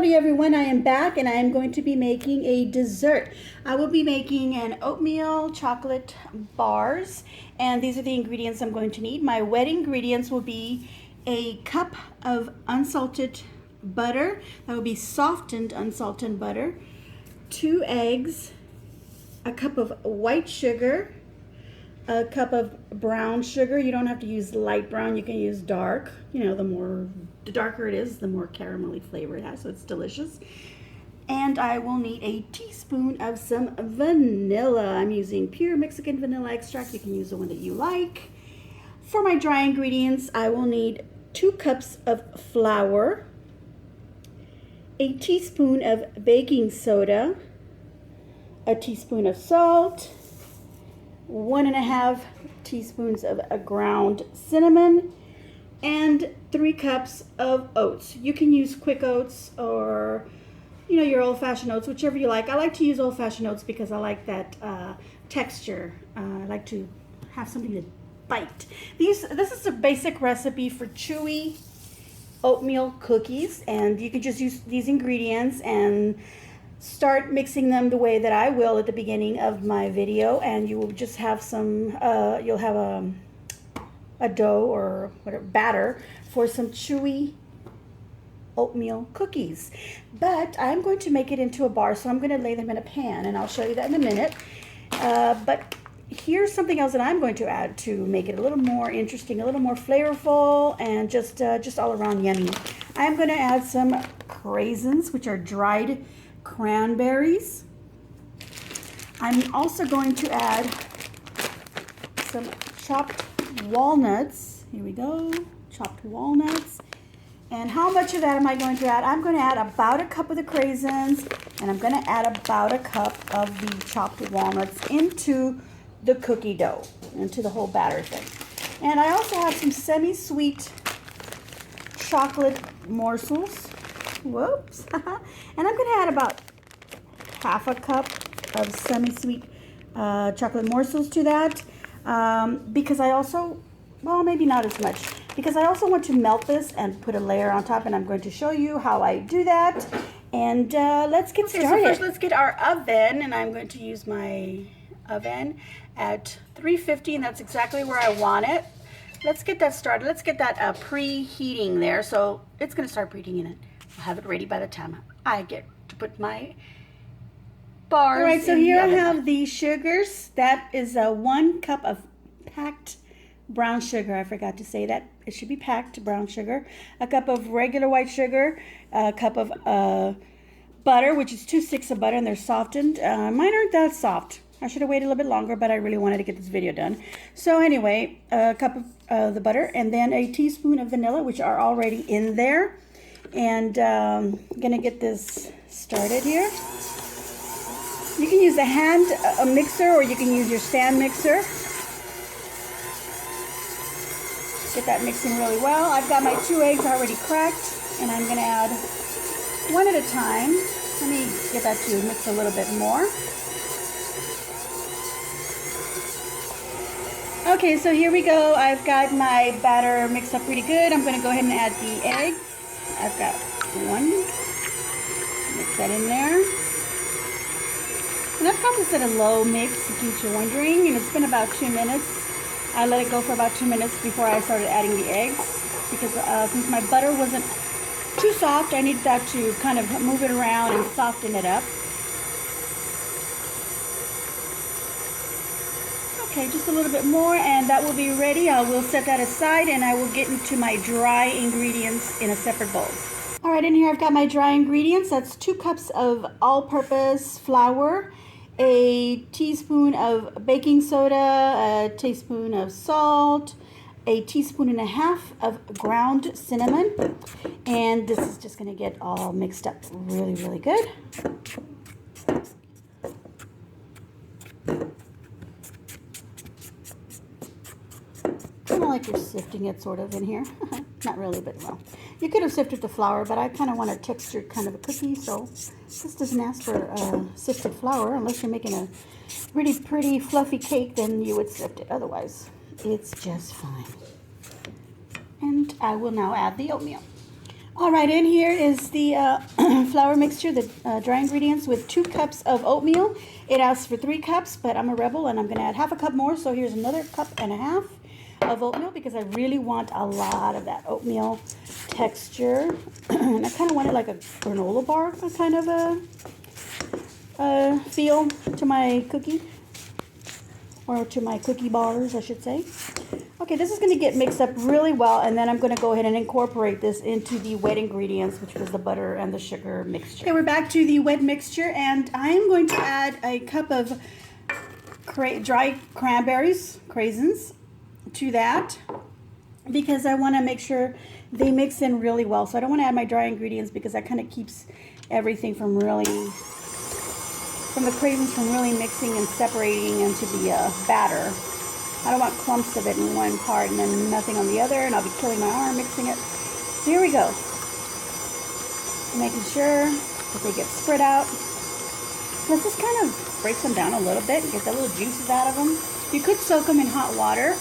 Howdy everyone, I am back and I am going to be making a dessert. I will be making an oatmeal chocolate bars, and these are the ingredients I'm going to need. My wet ingredients will be a cup of unsalted butter. That will be softened unsalted butter, 2 eggs, a cup of white sugar, a cup of brown sugar. You don't have to use light brown, you can use dark. You know, the darker it is, the more caramelly flavor it has, so it's delicious. And I will need a teaspoon of some vanilla. I'm using pure Mexican vanilla extract. You can use the one that you like. For my dry ingredients, I will need 2 cups of flour, a teaspoon of baking soda, a teaspoon of salt, 1.5 teaspoons of ground cinnamon, and 3 cups of oats. You can use quick oats or, you know, your old-fashioned oats, whichever you like. I like to use old-fashioned oats because I like that texture. I like to have something to bite. This is a basic recipe for chewy oatmeal cookies, and you can just use these ingredients and start mixing them the way that I will at the beginning of my video, and you will just have some, you'll have a dough or whatever batter for some chewy oatmeal cookies. But I'm going to make it into a bar, so I'm going to lay them in a pan, and I'll show you that in a minute. But here's something else that I'm going to add to make it a little more interesting, a little more flavorful, and just all around yummy. I'm going to add some craisins, which are dried cranberries. I'm also going to add some chopped walnuts. Here we go, chopped walnuts. And how much of that am I going to add? I'm going to add about a cup of the craisins, and I'm going to add about a cup of the chopped walnuts into the cookie dough, into the whole batter thing. And I also have some semi-sweet chocolate morsels. Whoops. And I'm going to add about half a cup of semi-sweet chocolate morsels to that, because I also, well, maybe not as much, because I also want to melt this and put a layer on top, and I'm going to show you how I do that. And let's get started. So first let's get our oven, and I'm going to use my oven at 350, and that's exactly where I want it. Let's get that started. Let's get that preheating there. So it's going to start preheating it. I'll have it ready by the time I get to put my bars. All right, so here I have the sugars. That is 1 cup of packed brown sugar. I forgot to say that. It should be packed brown sugar. A cup of regular white sugar. A cup of butter, which is 2 sticks of butter, and they're softened. Mine aren't that soft. I should have waited a little bit longer, but I really wanted to get this video done. So anyway, a cup of the butter, and then a teaspoon of vanilla, which are already in there. And I'm gonna get this started here. You can use a mixer, or you can use your stand mixer. Get that mixing really well. I've got my 2 eggs already cracked, and I'm gonna add one at a time. Let me get that to mix a little bit more. Okay, so here we go. I've got my batter mixed up pretty good. I'm gonna go ahead and add the egg. I've got 1. Mix that in there. And I've got this at a low mix, in case you're wondering, and it's been about 2 minutes. I let it go for about 2 minutes before I started adding the eggs, because since my butter wasn't too soft, I needed that to kind of move it around and soften it up. Okay, just a little bit more, and that will be ready. I will set that aside, and I will get into my dry ingredients in a separate bowl. All right, in here I've got my dry ingredients. That's 2 cups of all-purpose flour, a teaspoon of baking soda, a teaspoon of salt, a teaspoon and a half of ground cinnamon, and this is just going to get all mixed up really, really good. Kind of like you're sifting it sort of in here. Not really, but well. You could have sifted the flour, but I kind of want a textured kind of a cookie, so this doesn't ask for sifted flour. Unless you're making a really pretty fluffy cake, then you would sift it. Otherwise, it's just fine. And I will now add the oatmeal. All right, in here is the flour mixture, the dry ingredients with 2 cups of oatmeal. It asks for 3 cups, but I'm a rebel and I'm going to add half a cup more. So here's another cup and a half of oatmeal because I really want a lot of that oatmeal texture. And I kind of want it like a granola bar kind of a feel to my cookie, or to my cookie bars, I should say. Okay, this is going to get mixed up really well, and then I'm going to go ahead and incorporate this into the wet ingredients, which was the butter and the sugar mixture. Okay, we're back to the wet mixture, and I'm going to add a cup of dry cranberries, craisins, to that because I want to make sure they mix in really well. So I don't want to add my dry ingredients because that kind of keeps everything from the craisins from really mixing and separating into the batter. I don't want clumps of it in one part and then nothing on the other, and I'll be killing my arm mixing it. So here we go. Making sure that they get spread out. Let's just kind of break them down a little bit and get the little juices out of them. You could soak them in hot water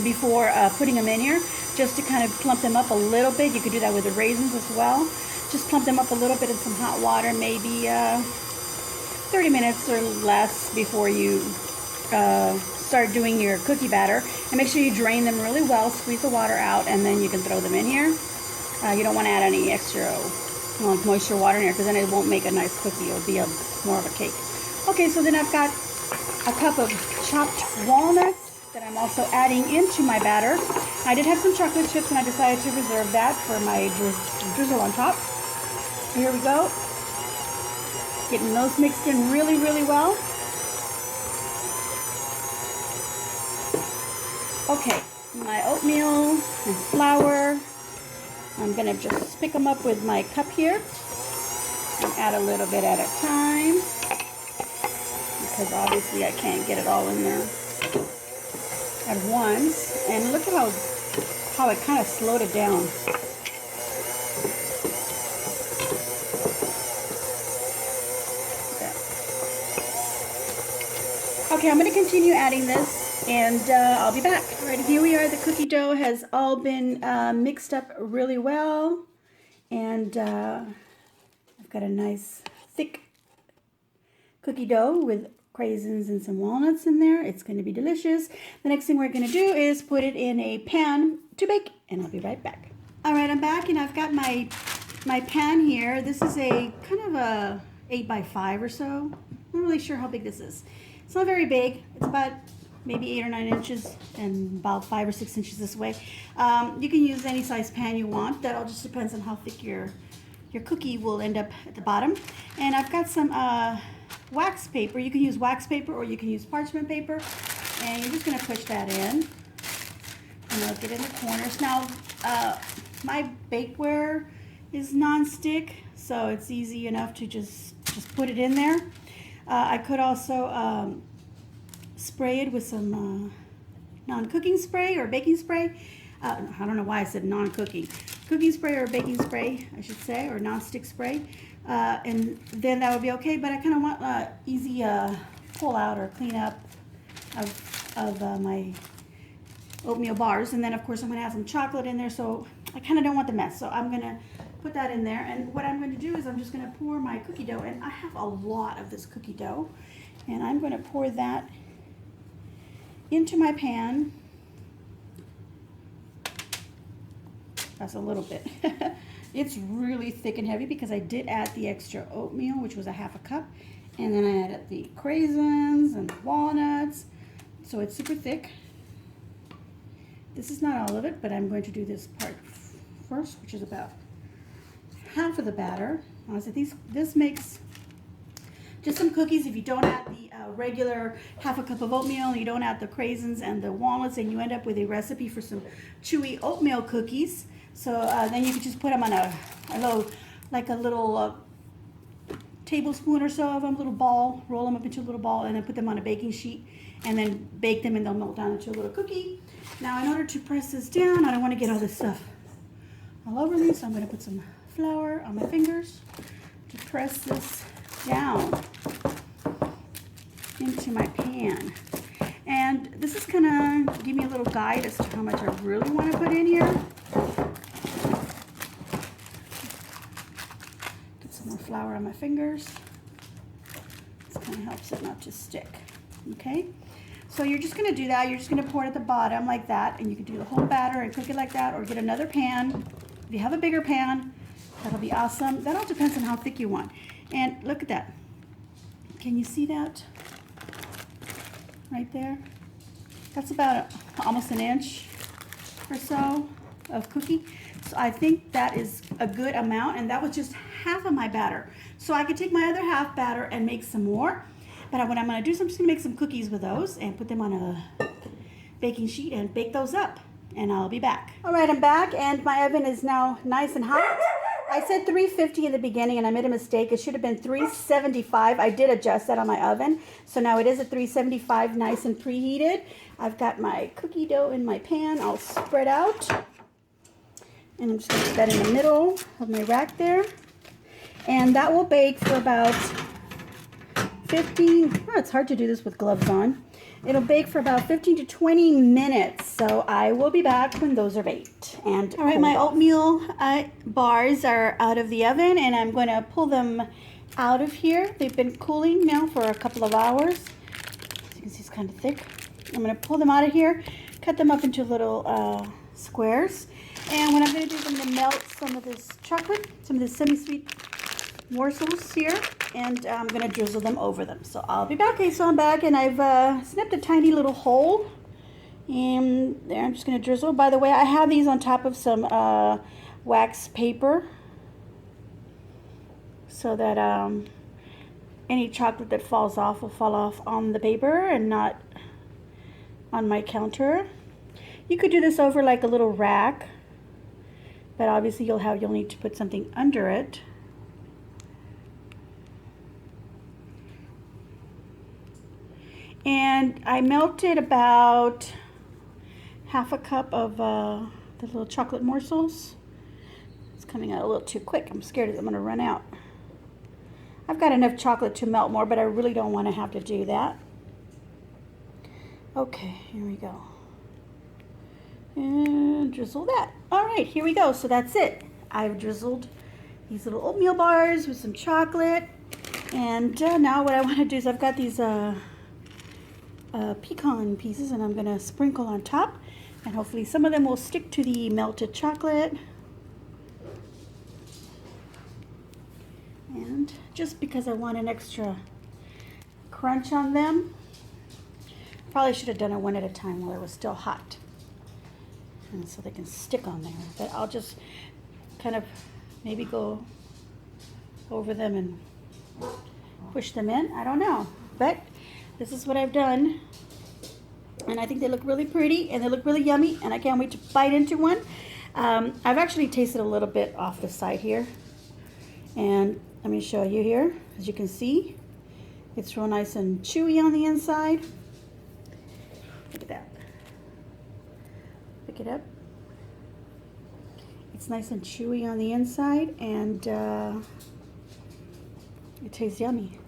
before putting them in here, just to kind of plump them up a little bit. You could do that with the raisins as well. Just plump them up a little bit in some hot water, maybe 30 minutes or less before you start doing your cookie batter, and make sure you drain them really well, squeeze the water out, and then you can throw them in here. You don't want to add any extra moisture water in here because then it won't make a nice cookie. It'll be more of a cake. Okay, so then I've got a cup of chopped walnuts that I'm also adding into my batter. I did have some chocolate chips and I decided to reserve that for my drizzle on top. Here we go. Getting those mixed in really, really well. Okay, my oatmeal and flour, I'm going to just pick them up with my cup here and add a little bit at a time because obviously I can't get it all in there at once. And look at how it kind of slowed it down. Okay, I'm going to continue adding this. And I'll be back. All right, here we are. The cookie dough has all been mixed up really well. And I've got a nice thick cookie dough with craisins and some walnuts in there. It's going to be delicious. The next thing we're going to do is put it in a pan to bake. And I'll be right back. All right, I'm back and I've got my pan here. This is a kind of a 8x5 or so. I'm not really sure how big this is. It's not very big. It's about maybe 8 or 9 inches and about 5 or 6 inches this way. You can use any size pan you want. That all just depends on how thick your cookie will end up at the bottom. And I've got some wax paper. You can use wax paper or you can use parchment paper. And you're just going to push that in. And I'll get in the corners. Now, my bakeware is non-stick, so it's easy enough to just put it in there. I could also spray it with some non-cooking spray or baking spray. I don't know why I said non-cooking. Cooking spray or baking spray, I should say, or non-stick spray. And then that would be okay, but I kind of want easy pull out or clean up of my oatmeal bars. And then, of course, I'm going to add some chocolate in there, so I kind of don't want the mess. So I'm going to put that in there. And what I'm going to do is I'm just going to pour my cookie dough. And I have a lot of this cookie dough. And I'm going to pour that into my pan. That's a little bit. It's really thick and heavy because I did add the extra oatmeal, which was a half a cup. And then I added the craisins and walnuts. So it's super thick. This is not all of it, but I'm going to do this part first, which is about half of the batter. This makes just some cookies. If you don't add the regular half a cup of oatmeal, you don't add the craisins and the walnuts, and you end up with a recipe for some chewy oatmeal cookies. So then you can just put them on a little tablespoon or so of them, little ball, roll them up into a little ball, and then put them on a baking sheet, and then bake them, and they'll melt down into a little cookie. Now, in order to press this down, I don't want to get all this stuff all over me, so I'm going to put some flour on my fingers to press this down into my pan. And this is going to give me a little guide as to how much I really want to put in here. flour on my fingers. This kind of helps it not to stick. Okay, so you're just going to do that. You're just going to pour it at the bottom like that, and you can do the whole batter and cook it like that, or get another pan. If you have a bigger pan, that'll be awesome. That all depends on how thick you want. And look at that. Can you see that right there? That's about almost an inch or so of cookie. So I think that is a good amount, and that was just half of my batter. So I could take my other half batter and make some more. But what I'm going to do is I'm just going to make some cookies with those and put them on a baking sheet and bake those up. And I'll be back. All right, I'm back, and my oven is now nice and hot. I said 350 in the beginning, and I made a mistake. It should have been 375. I did adjust that on my oven. So now it is at 375, nice and preheated. I've got my cookie dough in my pan all spread out. And I'm just going to put that in the middle of my rack there. And that will bake for about 15, it's hard to do this with gloves on. It'll bake for about 15 to 20 minutes. So I will be back when those are baked. And all right, my oatmeal bars are out of the oven, and I'm going to pull them out of here. They've been cooling now for a couple of hours. As you can see, it's kind of thick. I'm going to pull them out of here, cut them up into little squares. And what I'm going to do is I'm going to melt some of this chocolate, some of this semi-sweet morsels here, and I'm going to drizzle them over them. So I'll be back. Okay, so I'm back, and I've snipped a tiny little hole, and there I'm just going to drizzle. By the way, I have these on top of some wax paper so that any chocolate that falls off will fall off on the paper and not on my counter. You could do this over like a little rack, but obviously you'll need to put something under it. And I melted about half a cup of the little chocolate morsels. It's coming out a little too quick. I'm scared I'm going to run out. I've got enough chocolate to melt more, but I really don't want to have to do that. Okay, here we go. And drizzle that. All right, here we go. So that's it. I've drizzled these little oatmeal bars with some chocolate. And now what I want to do is I've got these pecan pieces, and I'm going to sprinkle on top, and hopefully some of them will stick to the melted chocolate. And just because I want an extra crunch on them, probably should have done it one at a time while it was still hot, and so they can stick on there. But I'll just kind of maybe go over them and push them in. I don't know, but this is what I've done, and I think they look really pretty, and they look really yummy, and I can't wait to bite into one. I've actually tasted a little bit off the side here, and let me show you here. As you can see, it's real nice and chewy on the inside. Look at that. Pick it up. It's nice and chewy on the inside, and it tastes yummy.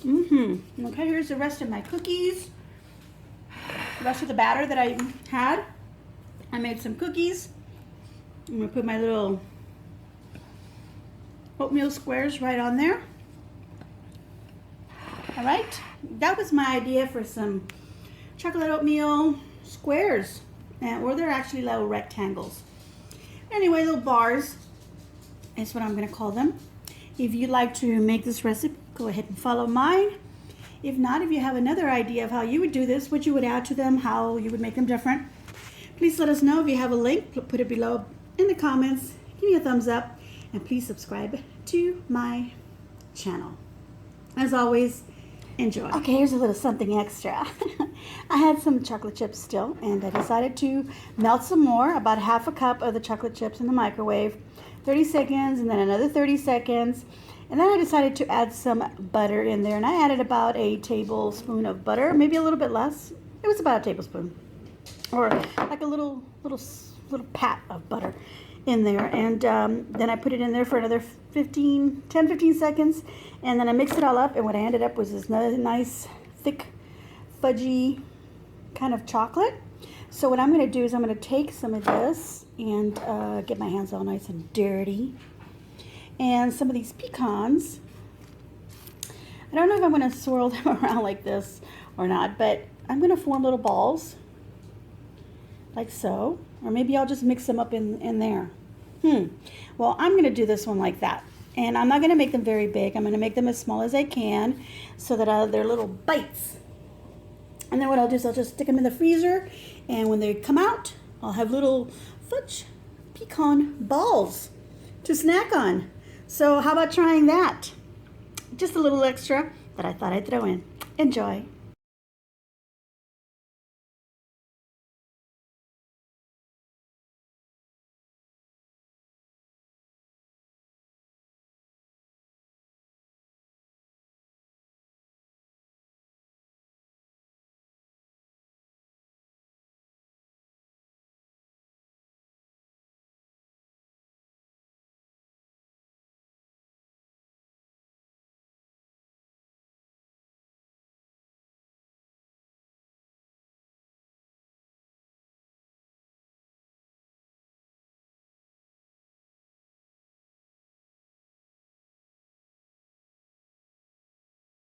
Okay, here's the rest of my cookies. The rest of the batter that I had. I made some cookies. I'm going to put my little oatmeal squares right on there. All right, that was my idea for some chocolate oatmeal squares, or they're actually little rectangles. Anyway, little bars is what I'm going to call them. If you'd like to make this recipe, go ahead and follow mine. If not, if you have another idea of how you would do this, what you would add to them, how you would make them different, please let us know. If you have a link, put it below in the comments. Give me a thumbs up, and please subscribe to my channel. As always, enjoy. Okay, here's a little something extra. I had some chocolate chips still, and I decided to melt some more, about half a cup of the chocolate chips in the microwave, 30 seconds, and then another 30 seconds. And then I decided to add some butter in there, and I added about a tablespoon of butter, maybe a little bit less. It was about a tablespoon, or like a little pat of butter in there. And then I put it in there for another 10-15 seconds, and then I mixed it all up, and what I ended up was this nice thick fudgy kind of chocolate. So what I'm going to do is I'm going to take some of this and get my hands all nice and dirty, and some of these pecans. I don't know if I'm going to swirl them around like this or not, but I'm going to form little balls like so, or maybe I'll just mix them up in there. Well, I'm going to do this one like that, and I'm not going to make them very big. I'm going to make them as small as I can so that they're little bites. And then what I'll do is I'll just stick them in the freezer, and when they come out, I'll have little fudge pecan balls to snack on. So how about trying that? Just a little extra that I thought I'd throw in. Enjoy.